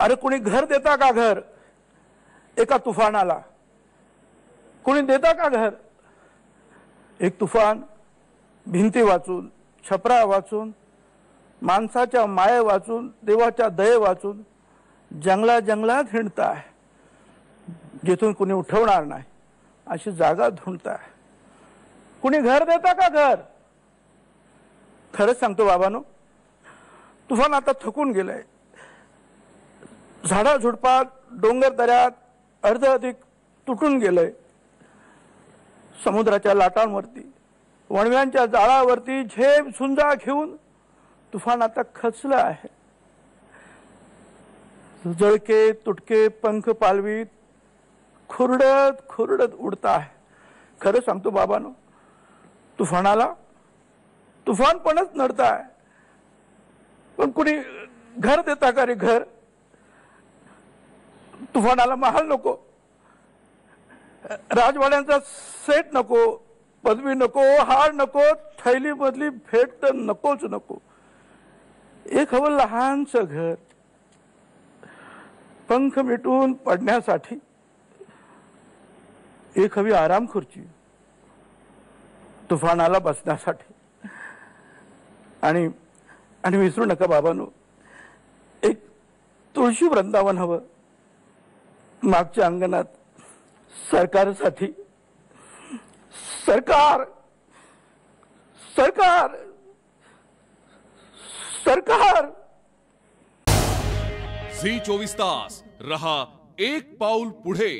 अरे कोणी घर देता का घर एका तुफानाला? कोणी देता का घर? एक तुफान भिंती वाचून, छपरा वाचून, माणसाच्या माये वाचून, देवाच्या दये वाचून जंगला जंगलात हिंडताय, जिथून कुणी उठवणार नाही अशी जागा धुंडताय. कुणी घर देता का घर? खरंच सांगतो बाबांनो, तुफान आता थकून गेलंय. झाडा झुडपात, डोंगर दऱ्यात अर्ध अधिक तुटून गेलंय. समुद्राच्या लाटांवरती, वणव्यांच्या जाळावरती झेप झुंजा घेऊन तुफान आता खचलं आहे. जळके तुटके पंख पालवीत खुरडत खुरडत उडत आहे. खरं सांगतो बाबांनो, तुफानाला तुफानपणच नडताय. पण कुणी घर देता का रे घर? तुफानाला महाल नको, राजवाड्यांचा सेट नको, पदवी नको, हार नको, थैली मधली भेट तर नकोच नको. एक हवं लहानच घर, पंख मिटून पडण्यासाठी. एक हवी आराम खुर्ची तुफानाला बसण्यासाठी. आणि आणि विसरू नका बाबांनो, एक तुळशी वृंदावन हवं मागच्या अंगणात सरकारसाठी. सरकार सरकार सरकार. झी 24 तास रहा एक पाऊल पुढे.